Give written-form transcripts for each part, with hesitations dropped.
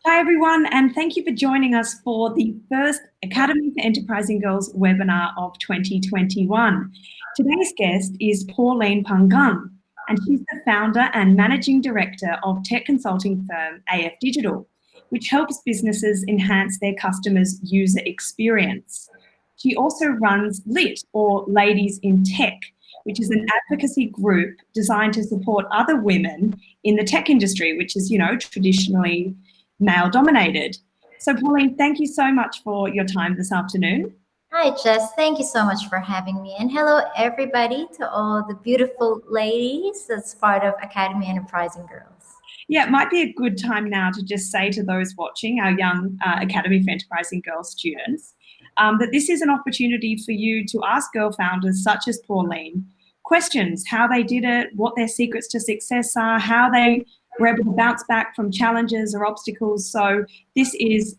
Hi, everyone, and thank you for joining us for the first Academy for Enterprising Girls webinar of 2021. Today's guest is Pauline Pangan, and she's the founder and managing director of tech consulting firm AFDigital, which helps businesses enhance their customers' user experience. She also runs LIT, or Ladies in Tech, which is an advocacy group designed to support other women in the tech industry, which is, traditionally male-dominated. So, Pauline, thank you so much for your time this afternoon. Hi, Jess. Thank you so much for having me. And hello, everybody, to all the beautiful ladies that's part of Academy Enterprising Girls. Yeah, it might be a good time now to just say to those watching, our young Academy for Enterprising Girls students, that this is an opportunity for you to ask girl founders such as Pauline questions, how they did it, what their secrets to success are, how they were able to bounce back from challenges or obstacles. So this is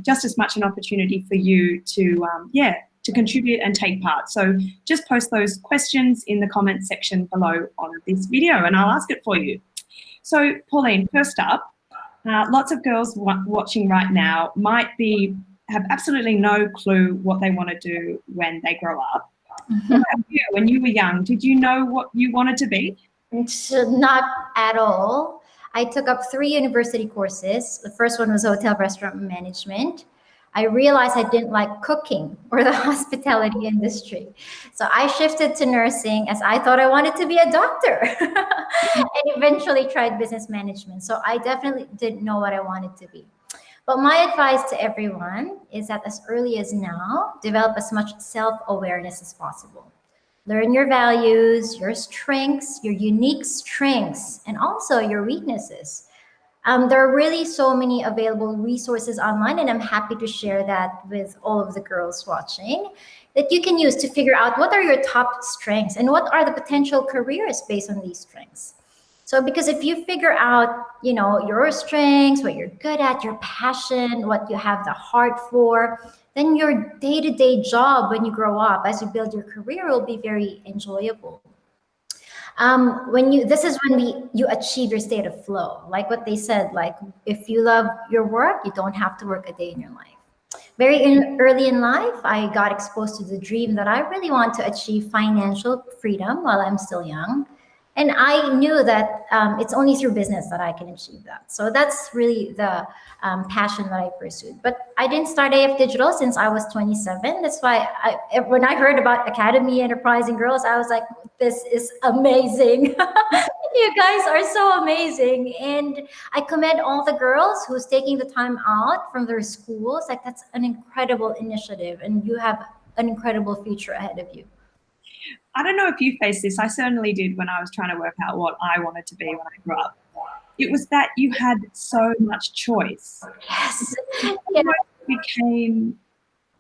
just as much an opportunity for you to contribute and take part. So just post those questions in the comments section below on this video and I'll ask it for you. So Pauline, first up, lots of girls watching right now might have absolutely no clue what they want to do when they grow up. When you were young, did you know what you wanted to be? Not at all. I took up 3 university courses. The first one was hotel restaurant management. I realized I didn't like cooking or the hospitality industry. So I shifted to nursing as I thought I wanted to be a doctor and eventually tried business management. So I definitely didn't know what I wanted to be. But my advice to everyone is that as early as now, develop as much self-awareness as possible. Learn your values, your strengths, your unique strengths, and also your weaknesses. There are really so many available resources online, and I'm happy to share that with all of the girls watching, that you can use to figure out what are your top strengths and what are the potential careers based on these strengths. So because if you figure out, your strengths, what you're good at, your passion, what you have the heart for, then your day-to-day job when you grow up, as you build your career, will be very enjoyable. This is when you achieve your state of flow. Like what they said, like if you love your work, you don't have to work a day in your life. Early in life, I got exposed to the dream that I really want to achieve financial freedom while I'm still young. And I knew that it's only through business that I can achieve that. So that's really the passion that I pursued. But I didn't start AFDigital since I was 27. That's why when I heard about Academy Enterprising Girls, I was like, this is amazing. You guys are so amazing. And I commend all the girls who's taking the time out from their schools. Like, that's an incredible initiative, and you have an incredible future ahead of you. I don't know if you faced this. I certainly did when I was trying to work out what I wanted to be when I grew up. It was that you had so much choice. Yes. It became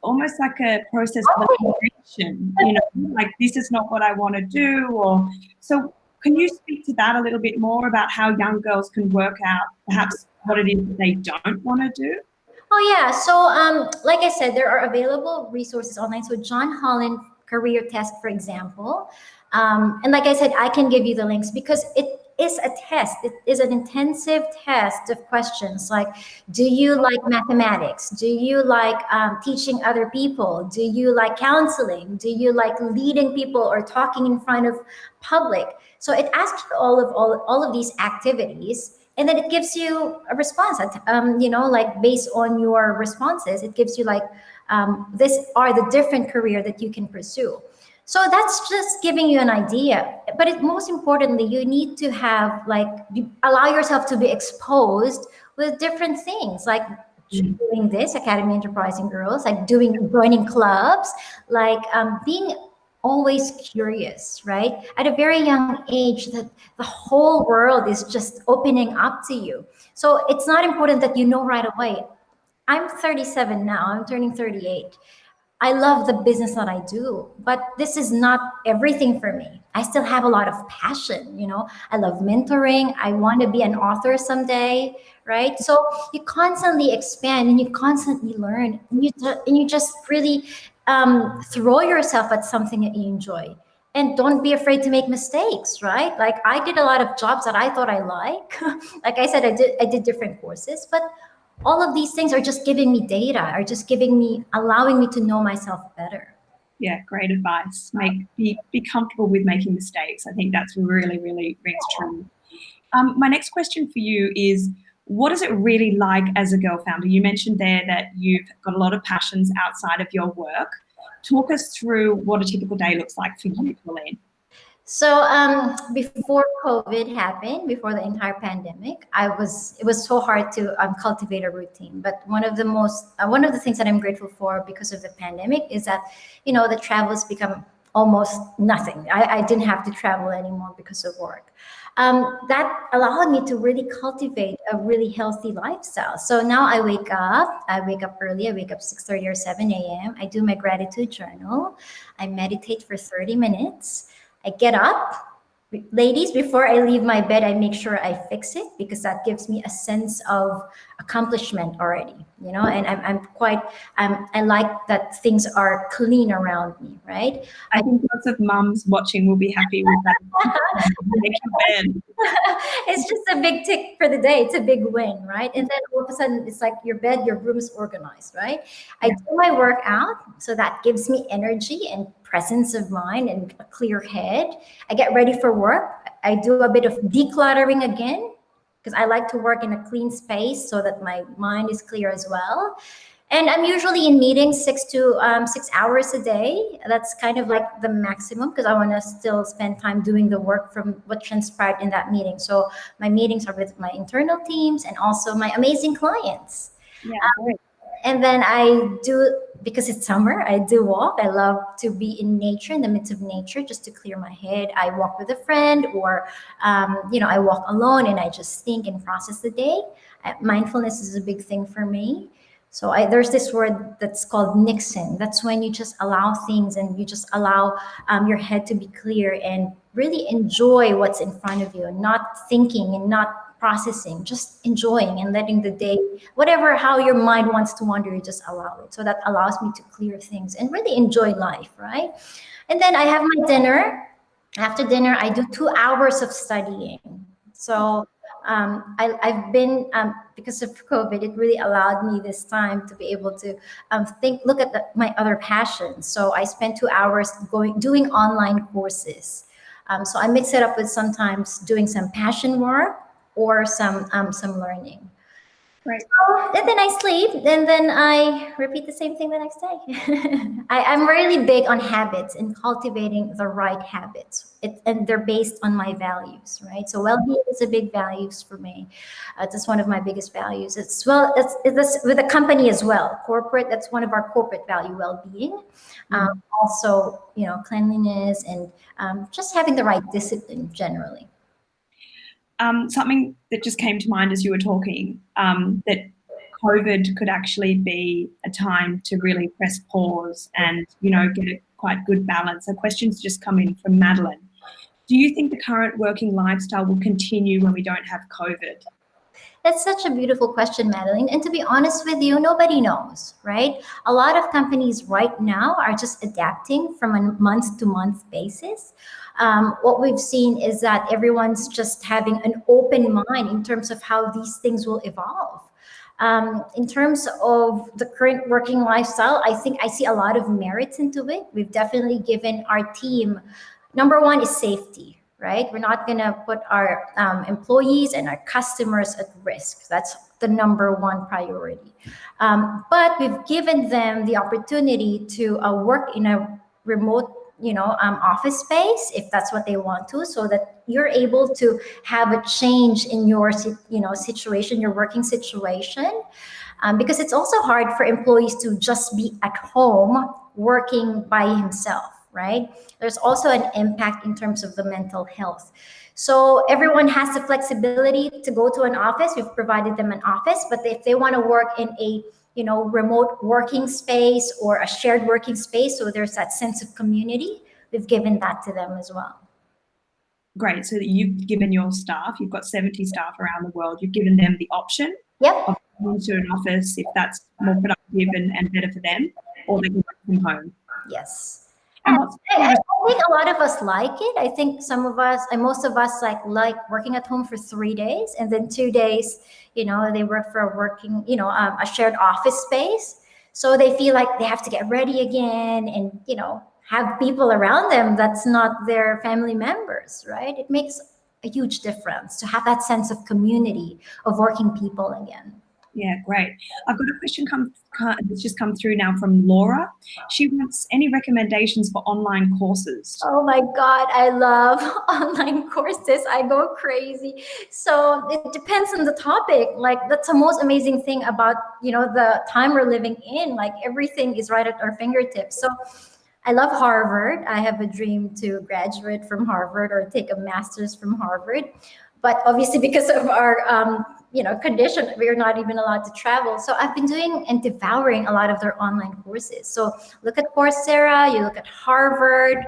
almost like a process of elimination, like this is not what I want to do. So can you speak to that a little bit more about how young girls can work out perhaps what it is that they don't want to do? Oh, yeah. So like I said, there are available resources online. So John Holland career test, for example. And like I said, I can give you the links because it is a test. It is an intensive test of questions like, do you like mathematics? Do you like teaching other people? Do you like counseling? Do you like leading people or talking in front of public? So it asks you all of these activities. And then it gives you a response, like based on your responses, it gives you like, these are the different career that you can pursue. So that's just giving you an idea. But most importantly, you need to have allow yourself to be exposed with different things, like doing this, Academy Enterprising Girls, like joining clubs, like being always curious, right? At a very young age, that the whole world is just opening up to you. So it's not important that you know right away. I'm 37 now, I'm turning 38. I love the business that I do, but this is not everything for me. I still have a lot of passion, I love mentoring. I want to be an author someday, right? So you constantly expand and you constantly learn, and you just really throw yourself at something that you enjoy. And don't be afraid to make mistakes, right? Like I did a lot of jobs that I thought I like. Like I said, I did different courses, but all of these things are just giving me data, are just allowing me to know myself better. Yeah, great advice. Be comfortable with making mistakes. I think that's really, really rings true. My next question for you is, what is it really like as a girl founder? You mentioned there that you've got a lot of passions outside of your work. Talk us through what a typical day looks like for you, Pauline. So before COVID happened, before the entire pandemic, it was so hard to cultivate a routine. But one of the things that I'm grateful for because of the pandemic is that, the travel has become almost nothing. I didn't have to travel anymore because of work. That allowed me to really cultivate a really healthy lifestyle. So now I wake up early. I wake up 6:30 or 7 a.m. I do my gratitude journal. I meditate for 30 minutes. I get up. Ladies, before I leave my bed, I make sure I fix it because that gives me a sense of accomplishment already, and I like that things are clean around me, right? I think lots of mums watching will be happy with that. Make your bed. It's just a big tick for the day. It's a big win, right? And then all of a sudden, it's like your bed, your room is organized, right? I do my workout, so that gives me energy and presence of mind and a clear head. I get ready for work. I do a bit of decluttering again because I like to work in a clean space so that my mind is clear as well. And I'm usually in meetings 6 hours a day. That's kind of like the maximum because I want to still spend time doing the work from what transpired in that meeting. So my meetings are with my internal teams and also my amazing clients. Yeah, great. And then because it's summer, I do walk. I love to be in nature, in the midst of nature, just to clear my head. I walk with a friend or, I walk alone and I just think and process the day. Mindfulness is a big thing for me. So there's this word that's called Nixon. That's when you just allow things and you just allow your head to be clear and really enjoy what's in front of you, not thinking and not processing, just enjoying and letting the day, how your mind wants to wander, you just allow it. So that allows me to clear things and really enjoy life, right? And then I have my dinner. After dinner, I do 2 hours of studying. So I've been, because of COVID, it really allowed me this time to be able to look at my other passions. So I spend 2 hours doing online courses. So I mix it up with sometimes doing some passion work or some learning. Right. And then I sleep, and then I repeat the same thing the next day. I'm really big on habits and cultivating the right habits. And they're based on my values, right? So well-being is a big values for me. It's one of my biggest values. It's with a company as well. Corporate, that's one of our corporate value, well-being. Also, cleanliness and just having the right discipline generally. Something that just came to mind as you were talking, that COVID could actually be a time to really press pause and, get a quite good balance. A question's just come in from Madeline. Do you think the current working lifestyle will continue when we don't have COVID? That's such a beautiful question, Madeline. And to be honest with you, nobody knows, right? A lot of companies right now are just adapting from a month-to-month basis. What we've seen is that everyone's just having an open mind in terms of how these things will evolve. In terms of the current working lifestyle, I think I see a lot of merits into it. We've definitely given our team, number one is safety, right? We're not going to put our employees and our customers at risk. That's the number one priority. But we've given them the opportunity to work in a remote office space if that's what they want to, so that you're able to have a change in your situation, your working situation, because it's also hard for employees to just be at home working by himself, right? There's also an impact in terms of the mental health. So everyone has the flexibility to go to an office. We've provided them an office, but if they want to work in a remote working space or a shared working space, so there's that sense of community, we've given that to them as well. Great. So that you've given your staff, you've got 70 staff around the world, you've given them the option of going to an office if that's more productive and better for them, or they can work from home. Yes. And what's I think a lot of us like it. I think some of us, and most of us, like working at home for 3 days, and then 2 days, they work for a working, a shared office space. So they feel like they have to get ready again, and have people around them that's not their family members, right? It makes a huge difference to have that sense of community of working people again. Yeah, great. I've got a question that's just come through now from Laura. She wants any recommendations for online courses. Oh my God, I love online courses. I go crazy. So it depends on the topic. Like, that's the most amazing thing about, the time we're living in. Like, everything is right at our fingertips. So I love Harvard. I have a dream to graduate from Harvard or take a master's from Harvard. But obviously, because of our condition, we're not even allowed to travel. So I've been doing and devouring a lot of their online courses. So look at Coursera, you look at Harvard,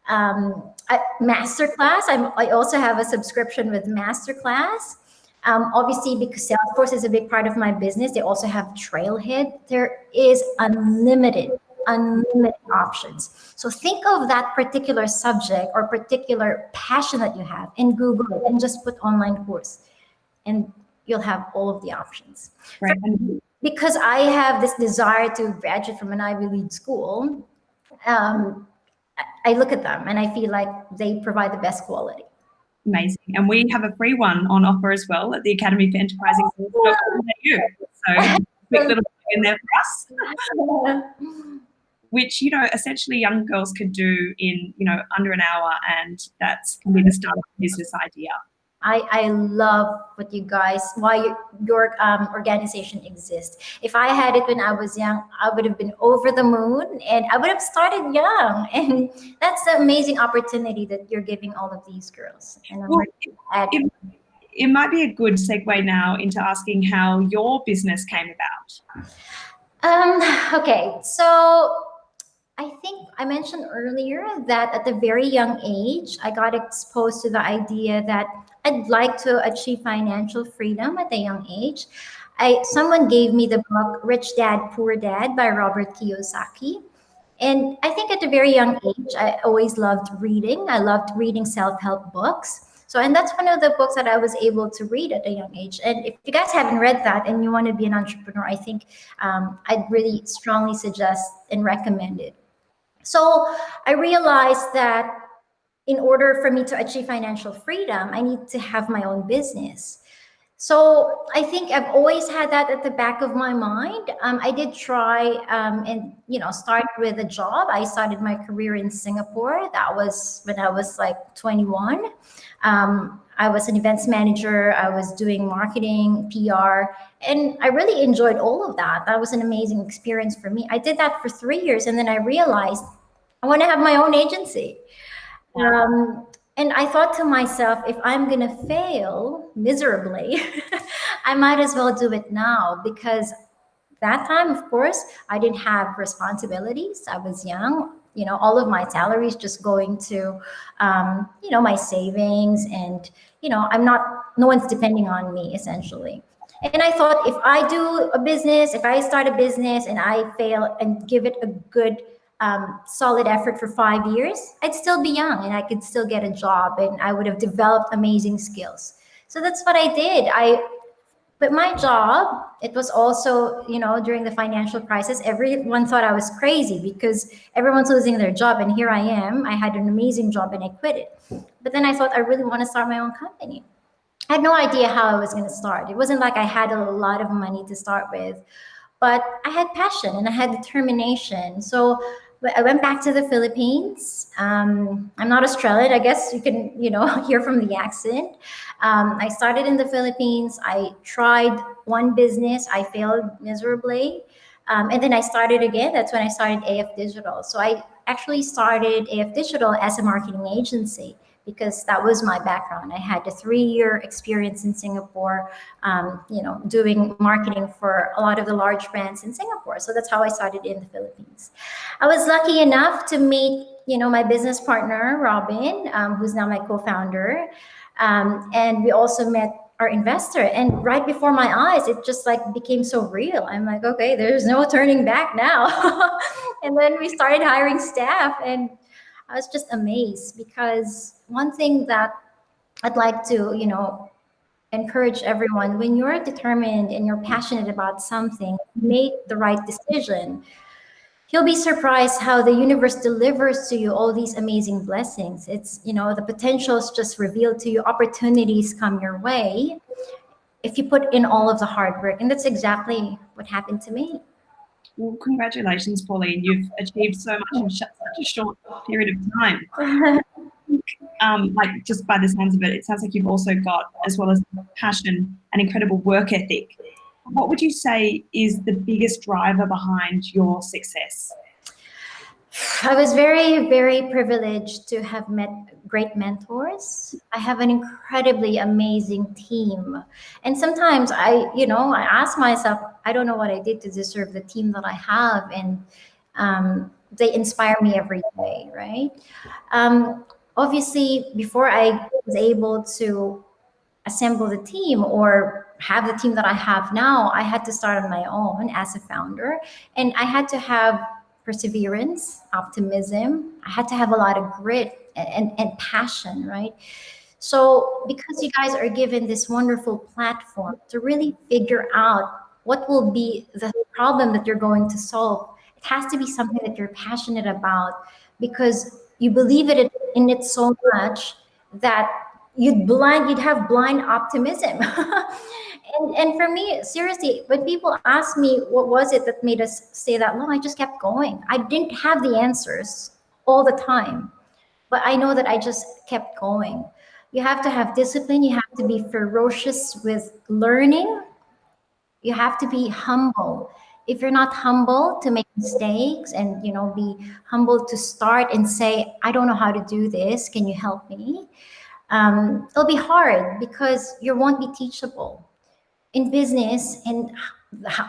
Masterclass. I also have a subscription with Masterclass. Obviously, because Salesforce is a big part of my business, they also have Trailhead. There is unlimited options. So think of that particular subject or particular passion that you have and Google it and just put online course, and you'll have all of the options. Right. Because I have this desire to graduate from an Ivy League school, I look at them and I feel like they provide the best quality. Amazing. And we have a free one on offer as well at the Academy for Enterprising. So quick little thing in there for us. Which, essentially young girls could do in, under an hour, and that's can be the start of a business idea. I love why your organization exists. If I had it when I was young, I would have been over the moon, and I would have started young. And that's the amazing opportunity that you're giving all of these girls. And it might be a good segue now into asking how your business came about. Okay, so I think I mentioned earlier that at a very young age, I got exposed to the idea that I'd like to achieve financial freedom at a young age. Someone gave me the book Rich Dad, Poor Dad by Robert Kiyosaki. And I think at a very young age, I always loved reading. I loved reading self-help books. And that's one of the books that I was able to read at a young age. And if you guys haven't read that and you want to be an entrepreneur, I think I'd really strongly suggest and recommend it. So I realized that in order for me to achieve financial freedom, I need to have my own business. So I think I've always had that at the back of my mind. I did try and start with a job. I started my career in Singapore. That was when I was like 21. I was an events manager. I was doing marketing, PR, and I really enjoyed all of that. That was an amazing experience for me. I did that for 3 years, and then I realized I want to have my own agency. And I thought to myself, if I'm going to fail miserably, I might as well do it now, because that time, of course, I didn't have responsibilities. I was young. All of my salaries just going to, my savings, and, no one's depending on me essentially. And I thought, if I do a business, if I start a business and I fail and give it a good, solid effort for 5 years, I'd still be young and I could still get a job and I would have developed amazing skills. So that's what I did. But my job, it was also, during the financial crisis, everyone thought I was crazy because everyone's losing their job. And here I am. I had an amazing job and I quit it. But then I thought, I really want to start my own company. I had no idea how I was going to start. It wasn't like I had a lot of money to start with, but I had passion and I had determination. So I went back to the Philippines. I'm not Australian. I guess you can, hear from the accent. I started in the Philippines. I tried one business. I failed miserably. And then I started again. That's when I started AFDigital. So I actually started AFDigital as a marketing agency because that was my background. I had a 3-year experience in Singapore, doing marketing for a lot of the large brands in Singapore. So that's how I started in the Philippines. I was lucky enough to meet, my business partner, Robin, who's now my co-founder. And we also met our investor. And right before my eyes, it just became so real. I'm like, okay, there's no turning back now. And then we started hiring staff, and I was just amazed, because one thing that I'd like to, encourage everyone: when you're determined and you're passionate about something, make the right decision. You'll be surprised how the universe delivers to you all these amazing blessings. It's, the potentials just revealed to you, opportunities come your way if you put in all of the hard work. And that's exactly what happened to me. Well, congratulations, Pauline. You've achieved so much in such a short period of time. Like, just by the sounds of it, it sounds like you've also got, as well as passion, an incredible work ethic. What would you say is the biggest driver behind your success? I was very, very privileged to have met great mentors. I have an incredibly amazing team. And sometimes I ask myself, I don't know what I did to deserve the team that I have. And they inspire me every day, right? Obviously, before I was able to assemble the team or have the team that I have now, I had to start on my own as a founder. And I had to have perseverance, optimism. I had to have a lot of grit and passion, right? So because you guys are given this wonderful platform to really figure out what will be the problem that you're going to solve, it has to be something that you're passionate about, because you believe in it so much that you'd have blind optimism. And for me, seriously, when people ask me what was it that made us stay that long, I just kept going. I didn't have the answers all the time, but I know that I just kept going. You have to have discipline. You have to be ferocious with learning. You have to be humble. If you're not humble to make mistakes and be humble to start and say, I don't know how to do this, can you help me? It'll be hard because you won't be teachable. In business, and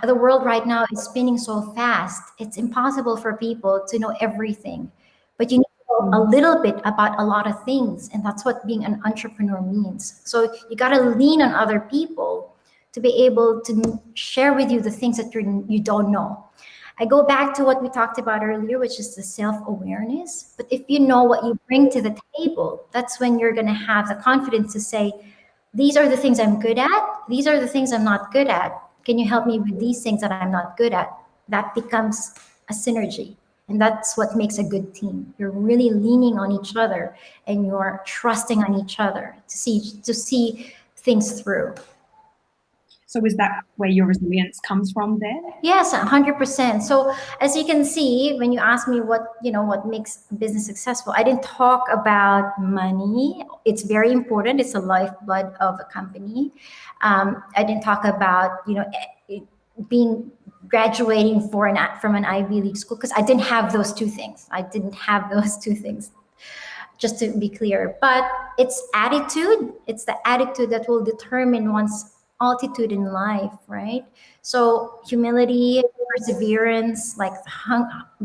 the world right now is spinning so fast, it's impossible for people to know everything. But you need to know a little bit about a lot of things, and that's what being an entrepreneur means. So you got to lean on other people to be able to share with you the things that you don't know. I go back to what we talked about earlier, which is the self-awareness. But if you know what you bring to the table, that's when you're going to have the confidence to say, these are the things I'm good at. These are the things I'm not good at. Can you help me with these things that I'm not good at? That becomes a synergy. And that's what makes a good team. You're really leaning on each other and you're trusting on each other to see things through. So is that where your resilience comes from there? Yes, 100%. So as you can see, when you ask me what makes a business successful, I didn't talk about money. It's very important. It's the lifeblood of a company. I didn't talk about, being graduating from an Ivy League school, because I didn't have those two things. Just to be clear. But it's attitude. It's the attitude that will determine one's altitude in life, right? So humility, perseverance, like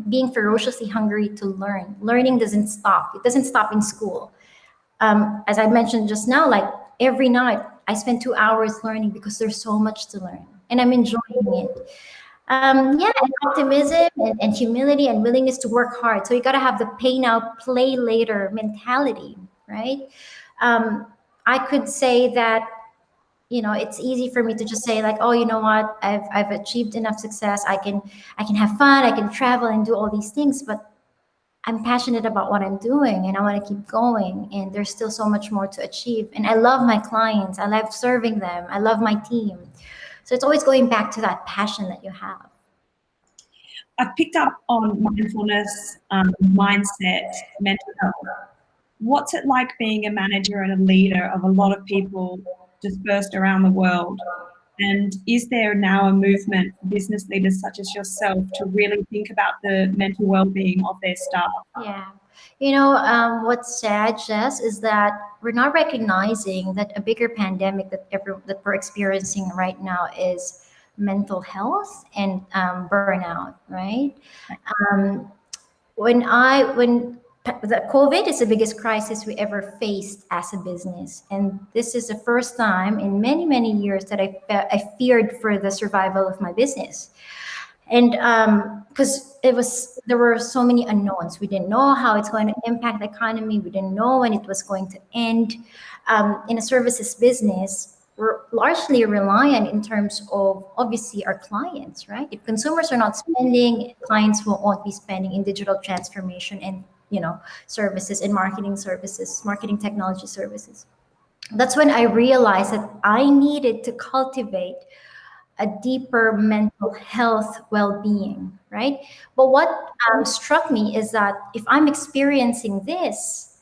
being ferociously hungry to learn. Learning doesn't stop. It doesn't stop in school. As I mentioned just now, like every night I spend 2 hours learning because there's so much to learn and I'm enjoying it. And optimism and humility and willingness to work hard. So you got to have the pay now, play later mentality, right? I could say that it's easy for me to just say like, oh, you know what, I've achieved enough success. I can have fun, I can travel and do all these things, but I'm passionate about what I'm doing and I want to keep going. And there's still so much more to achieve. And I love my clients. I love serving them. I love my team. So it's always going back to that passion that you have. I've picked up on mindfulness, mindset, mental health. What's it like being a manager and a leader of a lot of people dispersed around the world? And is there now a movement for business leaders such as yourself to really think about the mental well-being of their staff? Yeah. What's sad, Jess, is that we're not recognizing that a bigger pandemic that we're experiencing right now is mental health and burnout, right? When the COVID is the biggest crisis we ever faced as a business. And this is the first time in many, many years that I feared for the survival of my business. And because there were so many unknowns. We didn't know how it's going to impact the economy. We didn't know when it was going to end. In a services business, we're largely reliant in terms of obviously our clients, right? If consumers are not spending, clients won't be spending in digital transformation and services and marketing services, marketing technology services. That's when I realized that I needed to cultivate a deeper mental health well-being, right? But what struck me is that if I'm experiencing this,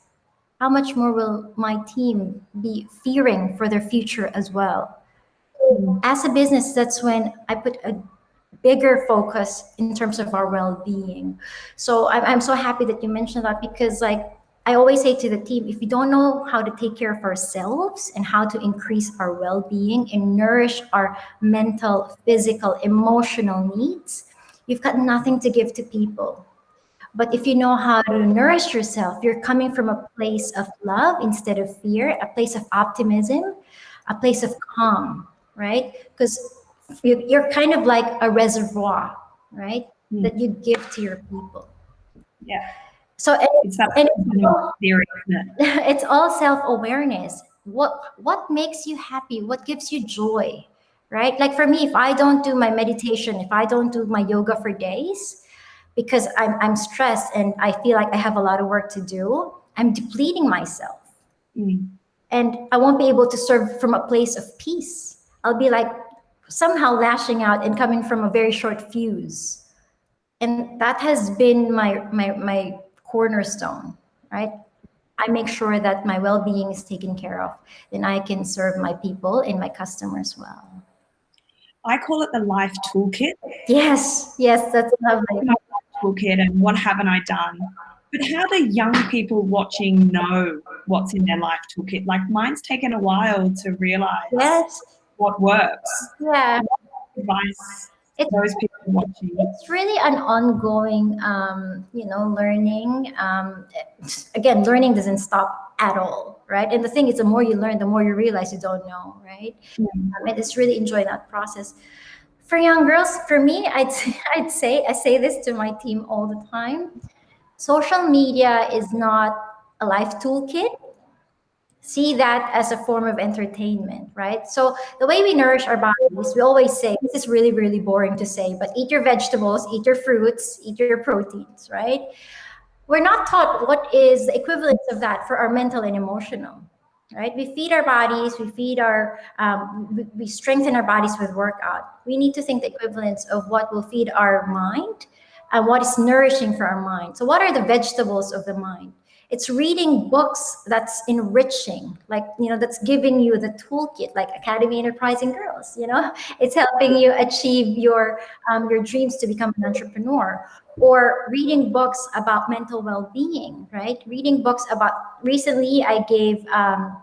how much more will my team be fearing for their future as well? As a business, that's when I put a bigger focus in terms of our well-being. So I'm so happy that you mentioned that, because like I always say to the team, if we don't know how to take care of ourselves and how to increase our well-being and nourish our mental, physical, emotional needs, you've got nothing to give to people. But if you know how to nourish yourself, you're coming from a place of love instead of fear, a place of optimism, a place of calm, right? Because you're kind of like a reservoir, right? That you give to your people. Yeah. So it's that theory, isn't it? it's all self-awareness. What makes you happy? What gives you joy, right? Like for me, if I don't do my meditation, if I don't do my yoga for days, because I'm stressed and I feel like I have a lot of work to do, I'm depleting myself. And I won't be able to serve from a place of peace. I'll be like somehow lashing out and coming from a very short fuse. And that has been my cornerstone, right? I make sure that my well-being is taken care of, then I can serve my people and my customers well. I call it the life toolkit. Yes, that's lovely. My life toolkit and what haven't I done? But how do young people watching know what's in their life toolkit? Like mine's taken a while to realize what works. Yeah. What advice those people watching? It's really an ongoing, learning. Again, learning doesn't stop at all, right? And the thing is, the more you learn, the more you realize you don't know, right? And it's really enjoying that process. For young girls, for me, I'd say I say this to my team all the time. Social media is not a life toolkit. See that as a form of entertainment, right? So the way we nourish our bodies, we always say, this is really, really boring to say, but eat your vegetables, eat your fruits, eat your proteins, right? We're not taught what is the equivalence of that for our mental and emotional, right? We feed our bodies, we strengthen our bodies with workout. We need to think the equivalence of what will feed our mind and what is nourishing for our mind. So what are the vegetables of the mind? It's reading books that's enriching, like, that's giving you the toolkit, like Academy Enterprising Girls, it's helping you achieve your dreams to become an entrepreneur. Or reading books about mental well-being, right? Reading books about, recently I gave, a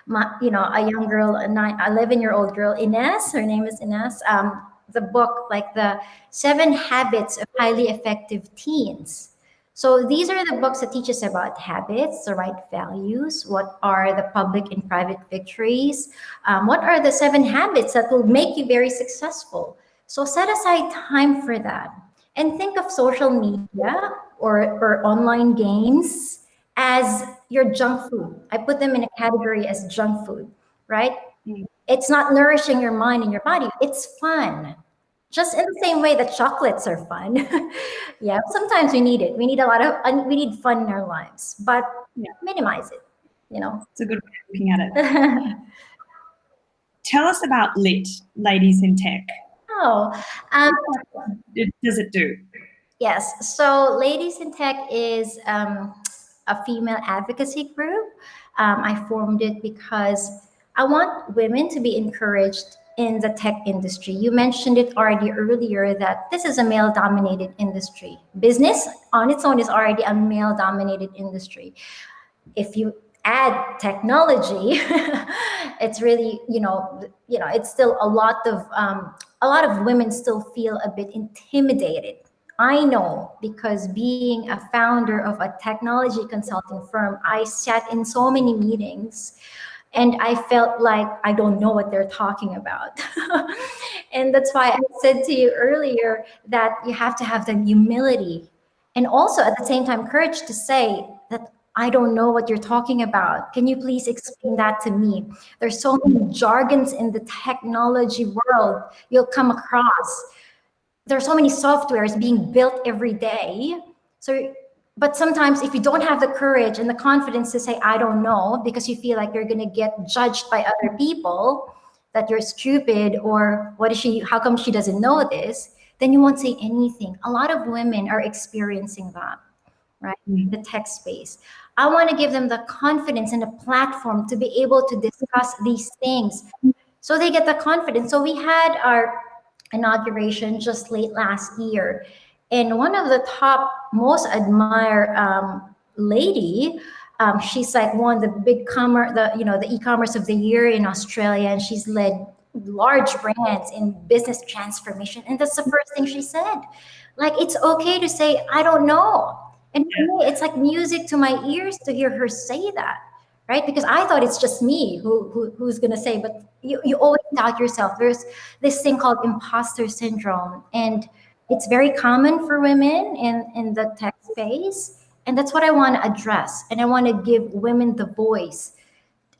young girl, 11-year-old girl, Ines, her name is Ines, the book, like the 7 Habits of Highly Effective Teens. So these are the books that teach us about habits, the right values, what are the public and private victories, what are the 7 habits that will make you very successful. So set aside time for that. And think of social media or online games as your junk food. I put them in a category as junk food, right? It's not nourishing your mind and your body. It's fun. Just in the same way that chocolates are fun. Yeah, sometimes we need it. We need we need fun in our lives, but minimize it, It's a good way of looking at it. Tell us about LIT, Ladies in Tech. Does it do? Yes. So Ladies in Tech is a female advocacy group. I formed it because I want women to be encouraged in the tech industry. You mentioned it already earlier that this is a male-dominated industry. Business on its own is already a male-dominated industry. If you add technology, it's really, it's still a lot of women still feel a bit intimidated. I know, because being a founder of a technology consulting firm, I sat in so many meetings And I felt like I don't know what they're talking about. And that's why I said to you earlier that you have to have the humility and also at the same time courage to say that I don't know what you're talking about. Can you please explain that to me? There's so many jargons in the technology world you'll come across. There's so many softwares being built every day. So, but sometimes if you don't have the courage and the confidence to say, I don't know, because you feel like you're going to get judged by other people, that you're stupid, or what is she, how come she doesn't know this? Then you won't say anything. A lot of women are experiencing that, right? The tech space. I want to give them the confidence and a platform to be able to discuss these things so they get the confidence. So we had our inauguration just late last year, and one of the top most admired lady, she's like one of the big the e-commerce of the year in Australia, and she's led large brands in business transformation. And that's the first thing she said, like, it's okay to say I don't know. And for me, it's like music to my ears to hear her say that, right? Because I thought it's just me who's gonna say, but you always doubt yourself. There's this thing called imposter syndrome, and it's very common for women in the tech space. And that's what I want to address. And I want to give women the voice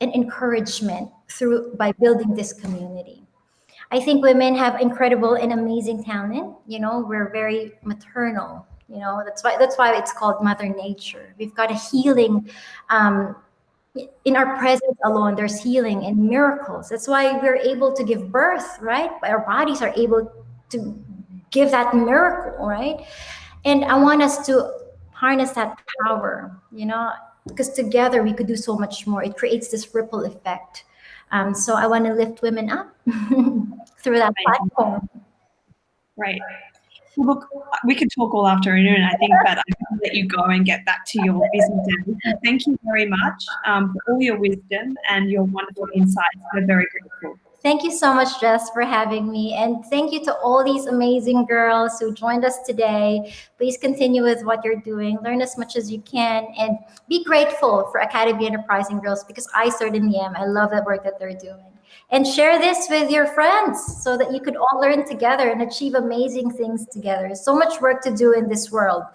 and encouragement through by building this community. I think women have incredible and amazing talent. You know, we're very maternal. You know, that's why it's called Mother Nature. We've got a healing. In our presence alone, there's healing and miracles. That's why we're able to give birth, right? Our bodies are able to give that miracle, right? And I want us to harness that power, you know, because together we could do so much more. It creates this ripple effect. So I want to lift women up through that platform. Right. Well, look, we could talk all afternoon, I think, but I can let you go and get back to your business. Thank you very much for all your wisdom and your wonderful insights. We're very grateful. Thank you so much, Jess, for having me. And thank you to all these amazing girls who joined us today. Please continue with what you're doing. Learn as much as you can and be grateful for Academy Enterprising Girls, because I certainly am. I love the work that they're doing. And share this with your friends so that you could all learn together and achieve amazing things together. There's so much work to do in this world.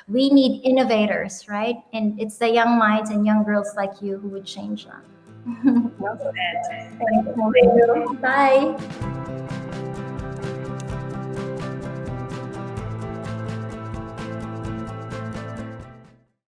We need innovators, right? And it's the young minds and young girls like you who would change that. Well said. Thank you. Bye.